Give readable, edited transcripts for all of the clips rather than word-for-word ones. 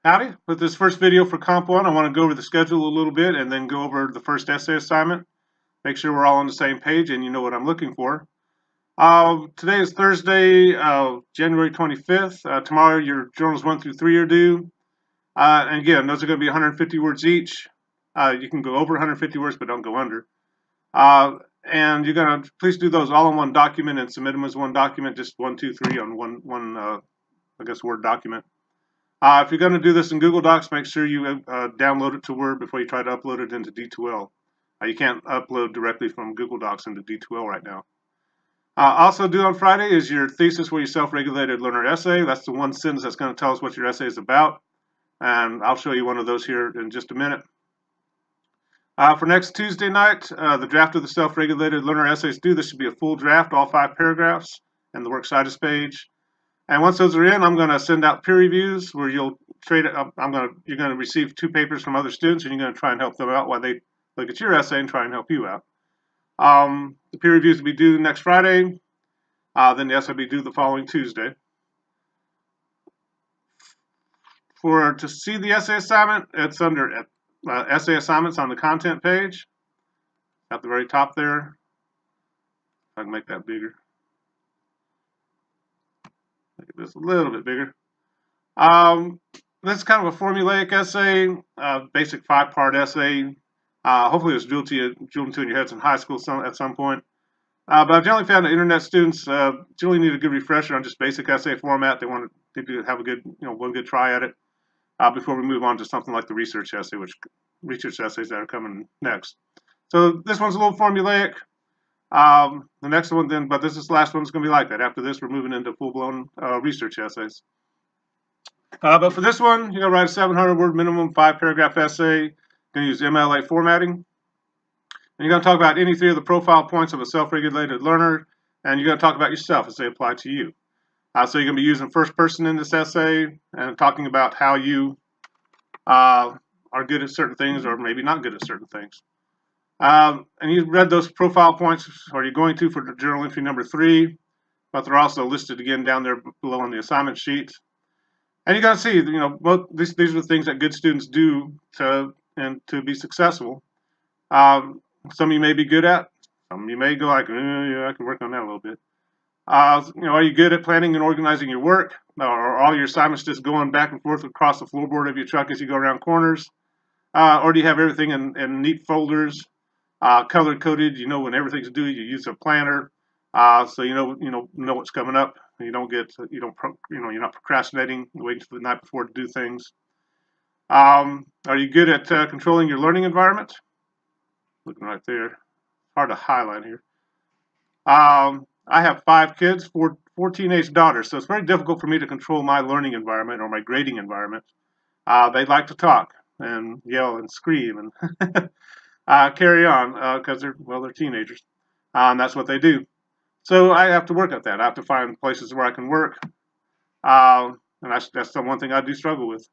Howdy. With this first video for Comp 1, I want to go over the schedule a little bit and then go over the first essay assignment. Make sure we're all on the same page and you know what I'm looking for. Today is Thursday, January 25th. Tomorrow your journals 1 through 3 are due. And again, those are going to be 150 words each. You can go over 150 words, but don't go under. And you're going to please do those all in one document and submit them as one document, just 1, 2, 3 on one Word document. If you're going to do this in Google Docs, make sure you download it to Word before you try to upload it into D2L. You can't upload directly from Google Docs into D2L right now. Also due on Friday is your thesis for your self-regulated learner essay. That's the one sentence that's going to tell us what your essay is about. And I'll show you one of those here in just a minute. For next Tuesday night, the draft of the self-regulated learner essay is due. This should be a full draft, all 5 paragraphs, and the works citus page. And once those are in, I'm going to send out peer reviews where you'll trade it. You're going to receive 2 papers from other students, and you're going to try and help them out while they look at your essay and try and help you out. The peer reviews will be due next Friday. Then the essay will be due the following Tuesday. To see the essay assignment, it's under essay assignments on the content page at the very top there. I can make that bigger. Make this a little bit bigger. This is kind of a formulaic essay, basic 5-part essay. Hopefully it was drilled into in your heads in high school at some point. But I've generally found that internet students generally need a good refresher on just basic essay format. They want to have a good, one good try at it before we move on to something like the research essay, which research essays that are coming next. So this one's a little formulaic. The next one then, but this last one's going to be like that. After this, we're moving into full-blown research essays. But for this one, you're going to write a 700-word minimum, 5-paragraph essay. You're going to use MLA formatting. And you're going to talk about any 3 of the profile points of a self-regulated learner, and you're going to talk about yourself as they apply to you. So you're going to be using first person in this essay and talking about how you are good at certain things or maybe not good at certain things. And you read those profile points, or you're going to, for journal entry number 3, but they're also listed again down there below on the assignment sheet. And you're going to see, these are the things that good students do to be successful. Some of you may be good at, some of you may go like, yeah, I can work on that a little bit. Are you good at planning and organizing your work? Or are all your assignments just going back and forth across the floorboard of your truck as you go around corners? Or do you have everything in neat folders, color coded? You know when everything's due. You use a planner, so you know what's coming up. You don't you're not procrastinating, waiting for the night before to do things. Are you good at controlling your learning environment? Looking right there. Hard to highlight here. I have 5 kids, 4 teenage daughters, so it's very difficult for me to control my learning environment or my grading environment. They like to talk and yell and scream and carry on because they're teenagers, and that's what they do. So I have to work at that. I have to find places where I can work, and that's the one thing I do struggle with.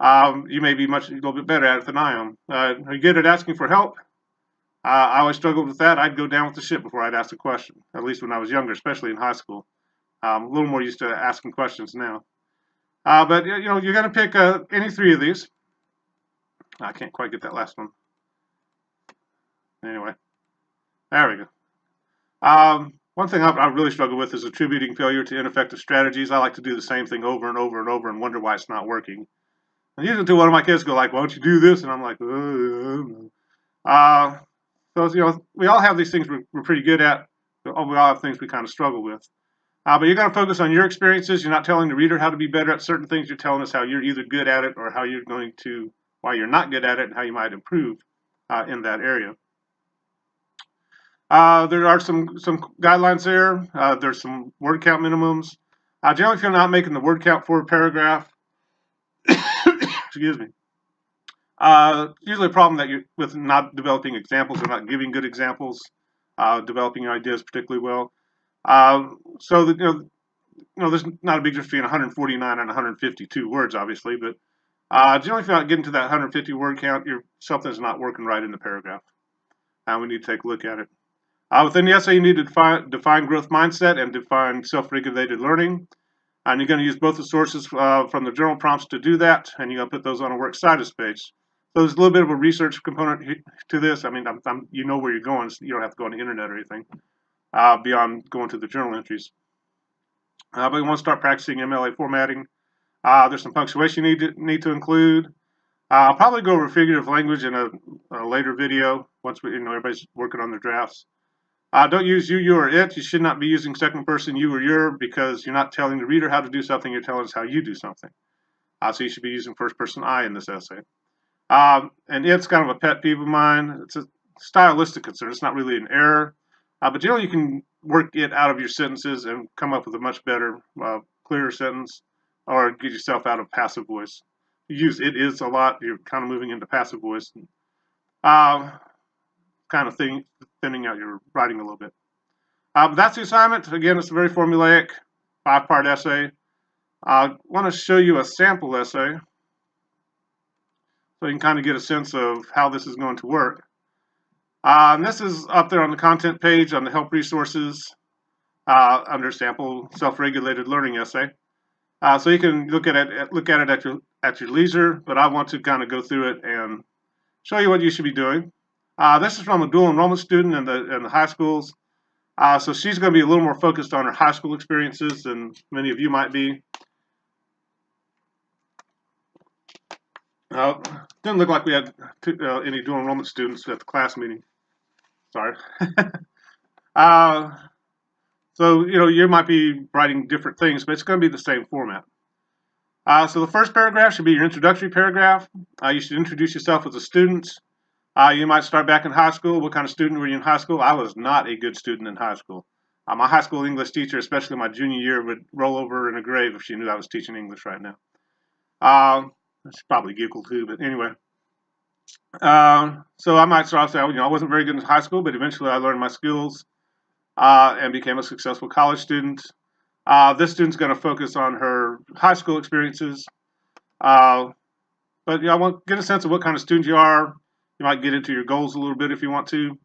You may be a little bit better at it than I am. Are you good at asking for help? I always struggled with that. I'd go down with the ship before I'd ask a question, at least when I was younger, especially in high school. I'm a little more used to asking questions now. But you're going to pick any 3 of these. I can't quite get that last one. Anyway, there we go. One thing I really struggle with is attributing failure to ineffective strategies. I like to do the same thing over and over and over and wonder why it's not working. And usually until one of my kids go like, why don't you do this? And I'm like, so, we all have these things we're pretty good at. We all have things we kind of struggle with. But you're going to focus on your experiences. You're not telling the reader how to be better at certain things. You're telling us how you're either good at it or why you're not good at it and how you might improve in that area. There are some guidelines there. There's some word count minimums. Generally, if you're not making the word count for a paragraph, excuse me, usually a problem that with not developing examples or not giving good examples, developing your ideas particularly well. So that, there's not a big difference between 149 and 152 words, obviously, but generally if you're not getting to that 150 word count, something's not working right in the paragraph. We need to take a look at it. Within the essay, you need to define growth mindset and define self-regulated learning. And you're going to use both the sources from the journal prompts to do that, and you're going to put those on a works cited page. So there's a little bit of a research component to this. I mean, you know where you're going, so you don't have to go on the internet or anything beyond going to the journal entries. But you want to start practicing MLA formatting. There's some punctuation you need to include. I'll probably go over figurative language in a later video once everybody's working on their drafts. Don't use you, or it. You should not be using second person you or your, because you're not telling the reader how to do something, you're telling us how you do something. So you should be using first person I in this essay. And it's kind of a pet peeve of mine. It's a stylistic concern. It's not really an error. But generally you can work it out of your sentences and come up with a much better, clearer sentence, or get yourself out of passive voice. You use it is a lot, you're kind of moving into passive voice. Kind of thinning out your writing a little bit. But that's the assignment. Again, it's a very formulaic 5-part essay. I want to show you a sample essay so you can kind of get a sense of how this is going to work. And this is up there on the content page on the help resources under sample self-regulated learning essay. So you can look at it at your leisure, but I want to kind of go through it and show you what you should be doing. This is from a dual enrollment student in the high schools. So she's going to be a little more focused on her high school experiences than many of you might be. Didn't look like we had any dual enrollment students at the class meeting. Sorry. So, you might be writing different things, but it's going to be the same format. So the first paragraph should be your introductory paragraph. You should introduce yourself as a student. You might start back in high school. What kind of student were you in high school? I was not a good student in high school. My high school English teacher, especially my junior year, would roll over in a grave if she knew I was teaching English right now. She'd probably giggle too, but anyway. So I might start off saying, I wasn't very good in high school, but eventually I learned my skills and became a successful college student. This student's going to focus on her high school experiences. But I want to get a sense of what kind of student you are. You might get into your goals a little bit if you want to,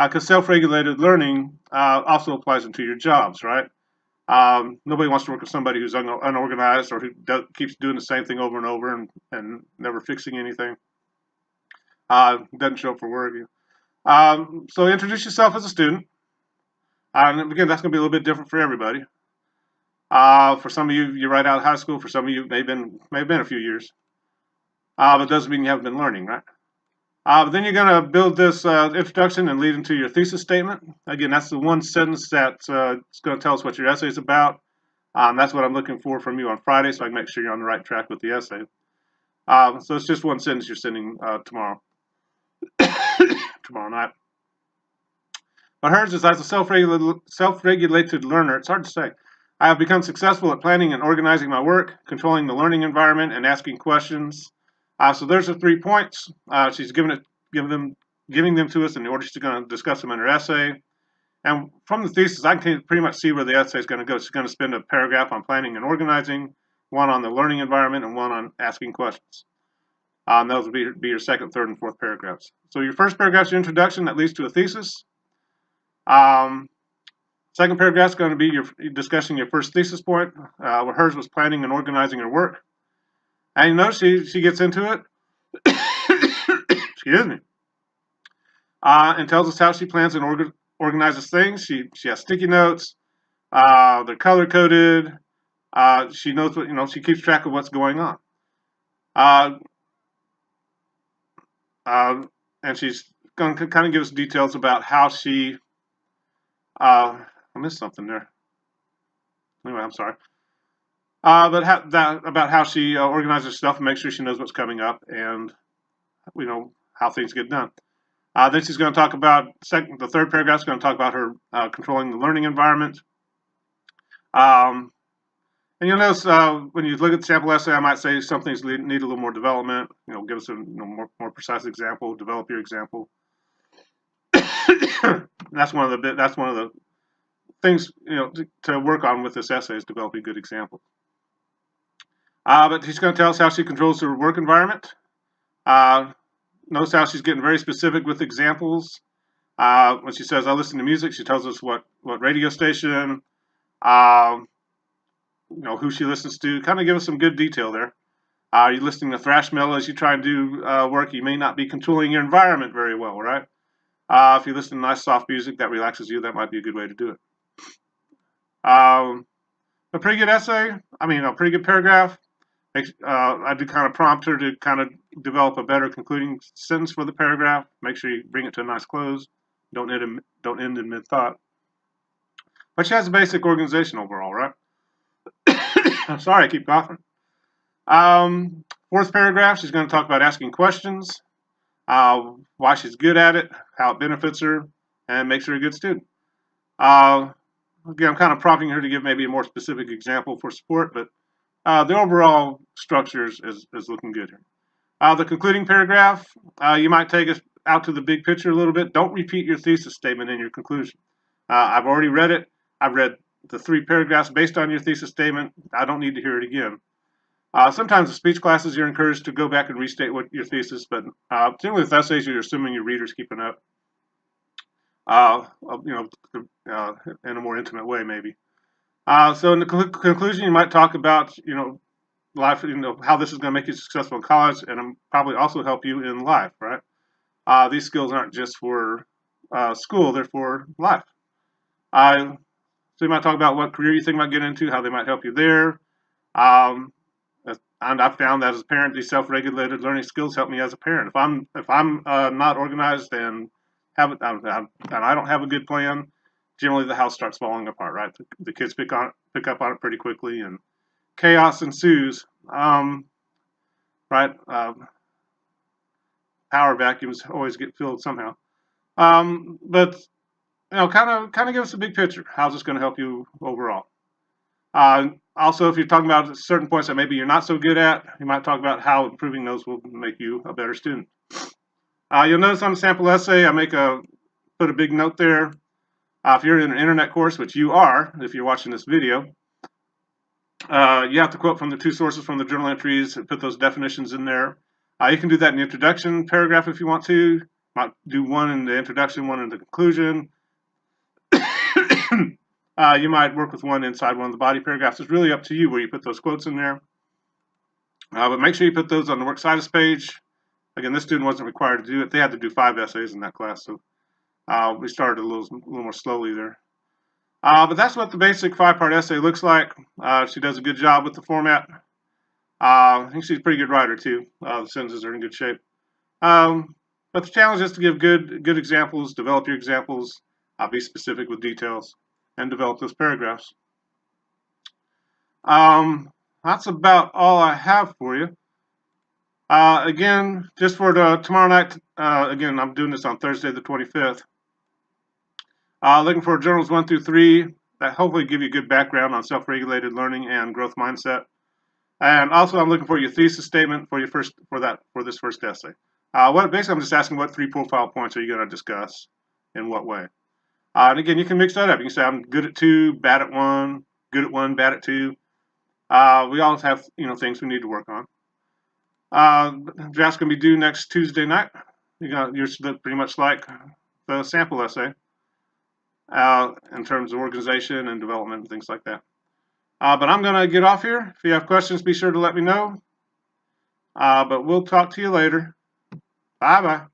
because self-regulated learning also applies into your jobs, right? Nobody wants to work with somebody who's unorganized or who keeps doing the same thing over and over and never fixing anything. Doesn't show up for work. So introduce yourself as a student. And again, that's going to be a little bit different for everybody. For some of you, you're right out of high school. For some of you, it may have been a few years. But it doesn't mean you haven't been learning, right? Then you're going to build this introduction and lead into your thesis statement. Again, that's the one sentence that's going to tell us what your essay is about. That's what I'm looking for from you on Friday, so I can make sure you're on the right track with the essay. So it's just one sentence you're sending tomorrow night. But hers is, as a self-regulated learner, it's hard to say. I have become successful at planning and organizing my work, controlling the learning environment, and asking questions. So there's the 3 points. She's giving them to us in the order she's going to discuss them in her essay. And from the thesis, I can pretty much see where the essay is going to go. She's going to spend a paragraph on planning and organizing, one on the learning environment, and one on asking questions. Those will be your second, third, and fourth paragraphs. So your first paragraph is your introduction that leads to a thesis. Second paragraph is going to be discussing your first thesis point, where hers was planning and organizing her work. And you notice she gets into it, excuse me, and tells us how she plans and organizes things. She has sticky notes. They're color coded. She knows what she keeps track of what's going on. And she's going to kind of give us details about how she. I missed something there. Anyway, I'm sorry. But about how she organizes stuff and makes sure she knows what's coming up and how things get done. Then she's going to talk about the third paragraph is going to talk about her controlling the learning environment. And you'll notice when you look at the sample essay, I might say some things need a little more development. Give us a more precise example. Develop your example. That's one of the things to work on with this essay is developing good examples. But she's going to tell us how she controls her work environment. Notice how she's getting very specific with examples. When she says, I listen to music, she tells us what radio station, who she listens to. Kind of give us some good detail there. You're listening to thrash metal as you try and do work. You may not be controlling your environment very well, right? If you listen to nice soft music that relaxes you, that might be a good way to do it. A pretty good essay, a pretty good paragraph. I do kind of prompt her to kind of develop a better concluding sentence for the paragraph. Make sure you bring it to a nice close. Don't end in mid-thought. But she has a basic organization overall, right? I'm sorry, I keep coughing. Fourth paragraph, she's going to talk about asking questions, why she's good at it, how it benefits her, and makes her a good student. Again, I'm kind of prompting her to give maybe a more specific example for support, but the overall structure is looking good here. The concluding paragraph, you might take us out to the big picture a little bit. Don't repeat your thesis statement in your conclusion. I've already read it. I've read the 3 paragraphs based on your thesis statement. I don't need to hear it again. Sometimes in speech classes, you're encouraged to go back and restate what your thesis, but generally with essays, you're assuming your reader's keeping up. In a more intimate way, maybe. So in the conclusion, you might talk about, life, how this is going to make you successful in college, and probably also help you in life, right? These skills aren't just for school; they're for life. So you might talk about what career you think about getting into, how they might help you there. And I found that as a parent, these self-regulated learning skills help me as a parent. If I'm not organized and and I don't have a good plan, generally the house starts falling apart. Right, the kids pick up on it pretty quickly, and chaos ensues. Right, power vacuums always get filled somehow. But kind of give us a big picture. How's this going to help you overall? Also, if you're talking about certain points that maybe you're not so good at, you might talk about how improving those will make you a better student. You'll notice on the sample essay, I put a big note there. If you're in an internet course, which you are, if you're watching this video, you have to quote from the 2 sources from the journal entries and put those definitions in there. You can do that in the introduction paragraph if you want to. You might do one in the introduction, one in the conclusion. You might work with one inside one of the body paragraphs. It's really up to you where you put those quotes in there. But make sure you put those on the works citus page. Again, this student wasn't required to do it. They had to do 5 essays in that class, so we started a little more slowly there. But that's what the basic 5-part essay looks like. She does a good job with the format. I think she's a pretty good writer too. The sentences are in good shape. But the challenge is to give good examples, develop your examples, be specific with details, and develop those paragraphs. That's about all I have for you. Again, just for tomorrow night, again, I'm doing this on Thursday the 25th. Looking for journals 1 through 3 that hopefully give you a good background on self-regulated learning and growth mindset. And also, I'm looking for your thesis statement for this first essay. Basically, I'm just asking what 3 profile points are you going to discuss, in what way. And again, you can mix that up. You can say I'm good at 2, bad at 1, good at 1, bad at 2. We all have things we need to work on. Draft's going to be due next Tuesday night. You're pretty much like the sample essay in terms of organization and development and things like that. But I'm going to get off here. If you have questions, be sure to let me know. But we'll talk to you later. Bye-bye.